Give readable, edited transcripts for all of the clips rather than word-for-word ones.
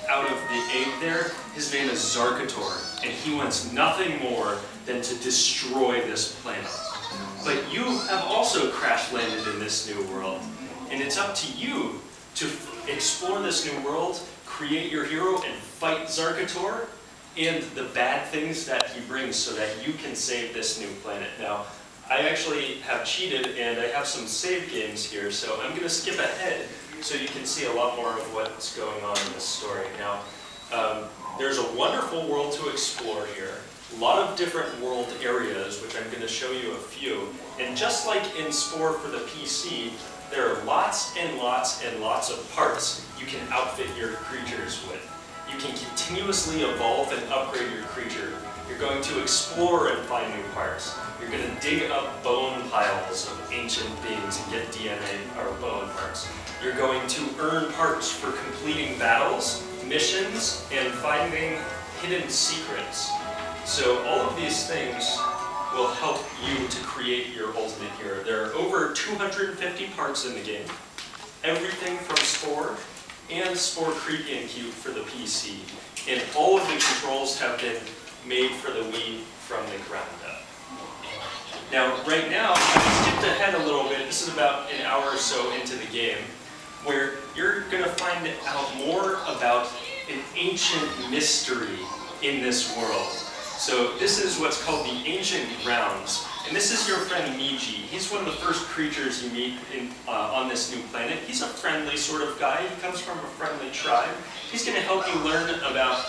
out of the egg there, his name is Zarkator, and he wants nothing more than to destroy this planet. But you have also crash landed in this new world, and it's up to you to explore this new world, create your hero, and fight Zarkator and the bad things that he brings so that you can save this new planet. Now, I actually have cheated and I have some save games here, so I'm going to skip ahead so you can see a lot more of what's going on in this story. Now, there's a wonderful world to explore here. A lot of different world areas, which I'm going to show you a few. And just like in Spore for the PC, there are lots and lots and lots of parts you can outfit your creatures with. You can continuously evolve and upgrade your creature. You're going to explore and find new parts. You're going to dig up bone piles of ancient beings and get DNA or bone parts. You're going to earn parts for completing battles, missions, and finding hidden secrets. So all of these things will help you to create your ultimate hero. There are over 250 parts in the game. Everything from Spore and Spore Creepy and Cute for the PC. And all of the controls have been made for the Wii from the ground up. Now, right now, I skipped ahead a little bit. This is about an hour or so into the game, where you're going to find out more about an ancient mystery in this world. So this is what's called the Ancient Grounds, and this is your friend Miji. He's one of the first creatures you meet on this new planet. He's a friendly sort of guy. He comes from a friendly tribe. He's going to help you learn about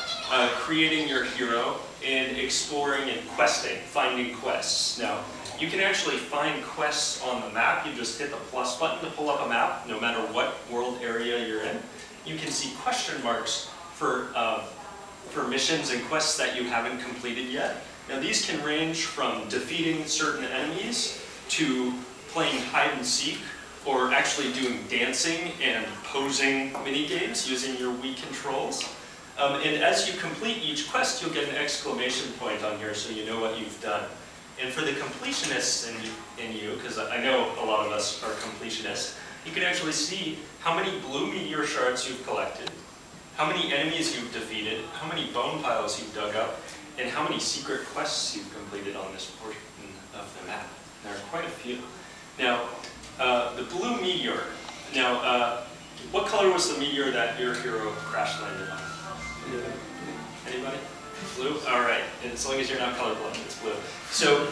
creating your hero and exploring and questing, finding quests. Now, you can actually find quests on the map. You just hit the plus button to pull up a map, no matter what world area you're in. You can see question marks for missions and quests that you haven't completed yet. Now these can range from defeating certain enemies to playing hide and seek, or actually doing dancing and posing mini-games using your Wii controls. And as you complete each quest, you'll get an exclamation point on here so you know what you've done. And for the completionists in you, because I know a lot of us are completionists, you can actually see how many blue meteor shards you've collected, how many enemies you've defeated, how many bone piles you've dug up, and how many secret quests you've completed on this portion of the map. There are quite a few. Now, the blue meteor. Now, what color was the meteor that your hero crash landed on? Anybody? Blue? All right. And as long as you're not colorblind, it's blue. So,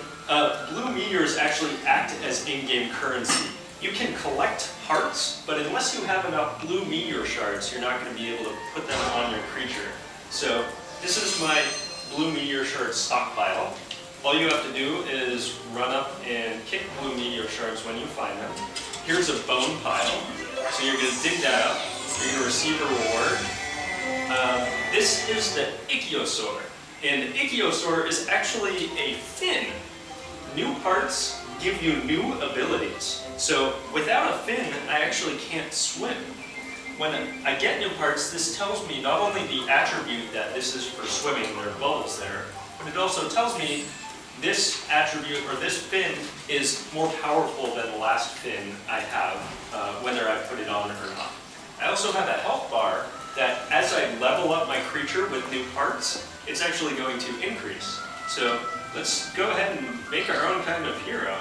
blue meteors actually act as in-game currency. You can collect parts, but unless you have enough blue meteor shards, you're not going to be able to put them on your creature. So, this is my blue meteor shard stockpile. All you have to do is run up and kick blue meteor shards when you find them. Here's a bone pile. So you're going to dig that up. You're going to receive a reward. This is the Ichthyosaur. And the Ichthyosaur is actually a fin. New parts give you new abilities. So without a fin, I actually can't swim. When I get new parts, this tells me not only the attribute that this is for swimming, there are bubbles there, but it also tells me this attribute, or this fin, is more powerful than the last fin I have, whether I put it on or not. I also have a health bar that as I level up my creature with new parts, it's actually going to increase. So let's go ahead and make our own kind of hero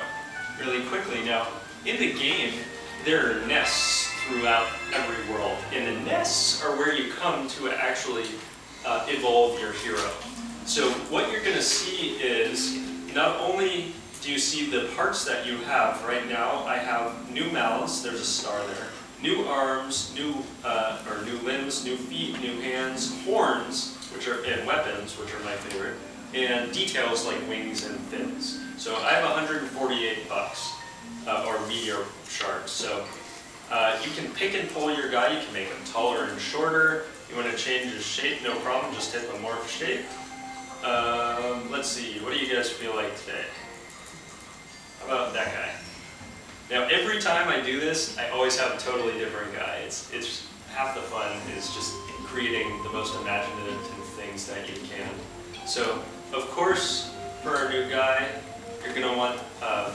really quickly. Now, in the game, there are nests throughout every world, and the nests are where you come to actually evolve your hero. So what you're going to see is, not only do you see the parts that you have right now, I have new mouths, there's a star there, new arms, new limbs, new feet, new hands, horns, and weapons, which are my favorite, and details like wings and fins. So I have 148 bucks, or meteor shards. So you can pick and pull your guy. You can make him taller and shorter. You want to change his shape, no problem. Just hit the morph shape. Let's see. What do you guys feel like today? How about that guy? Now, every time I do this, I always have a totally different guy. It's half the fun is just creating the most imaginative things that you can. So, of course, for our new guy, you're going to want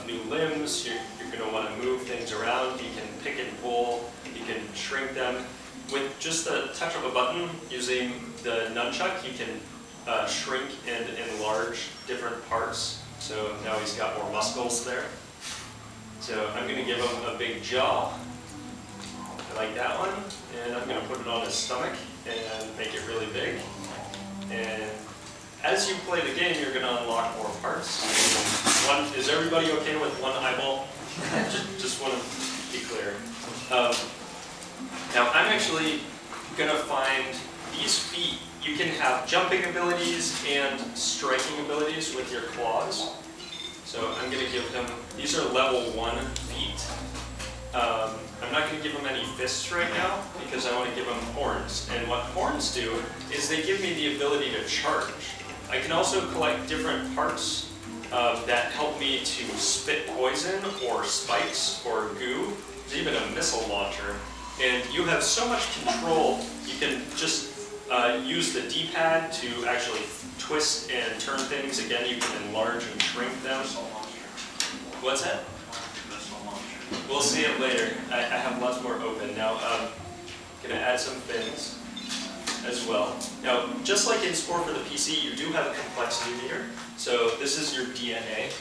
new limbs. You're going to want to move things around. You can pick and pull. You can shrink them. with just the touch of a button, using the nunchuck, you can shrink and enlarge different parts. So now he's got more muscles there. So I'm going to give him a big jaw. I like that one. And I'm going to put it on his stomach and make it really big. And as you play the game, you're going to unlock more parts. Is everybody okay with one eyeball? just want to be clear. Now I'm actually going to find these feet. You can have jumping abilities and striking abilities with your claws. So I'm going to give him, these are level 1 feet. I'm not going to give him any fists right now because I want to give him horns. And what horns do is they give me the ability to charge. I can also collect different parts that help me to spit poison or spikes or goo. There's even a missile launcher. And you have so much control, you can just use the D-pad to actually twist and turn things. Again, you can enlarge and shrink them. What's that? We'll see it later. I have lots more open. Now, I'm going to add some fins as well. Now, just like in Spore for the PC, you do have a complexity meter. So this is your DNA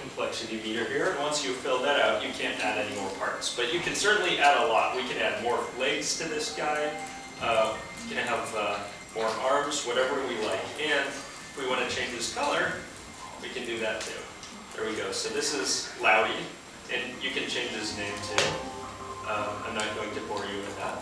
complexity meter here. And once you fill that out, you can't add any more parts. But you can certainly add a lot. We can add more legs to this guy. We can have more arms, whatever we like. And if we want to change his color, we can do that too. There we go. So this is Loudy, and you can change his name too. I'm not going to bore you with that.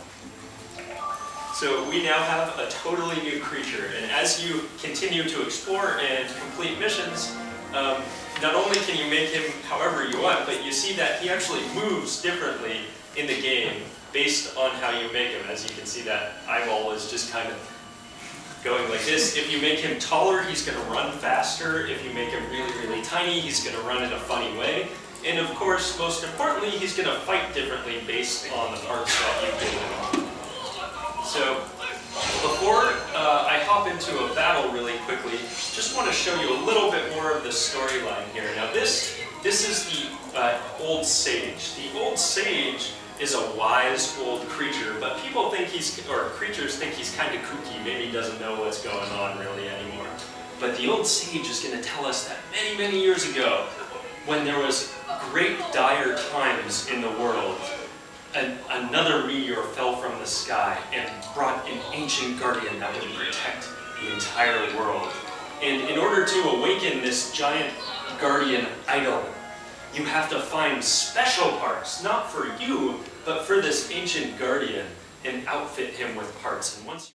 So we now have a totally new creature, and as you continue to explore and complete missions, not only can you make him however you want, but you see that he actually moves differently in the game based on how you make him. As you can see, that eyeball is just kind of going like this. If you make him taller, he's going to run faster. If you make him really, really tiny, he's going to run in a funny way. And of course, most importantly, he's going to fight differently based on the parts that you give him. So before I hop into a battle really quickly, just want to show you a little bit more of the storyline here. Now this is the Old Sage. The Old Sage is a wise old creature, but people think creatures think he's kind of kooky, maybe he doesn't know what's going on really anymore. But the Old Sage is going to tell us that many, many years ago, when there was great dire times in the world, another meteor fell from the sky and brought an ancient guardian that would protect the entire world. And in order to awaken this giant guardian idol, you have to find special parts, not for you, but for this ancient guardian, and outfit him with parts. And once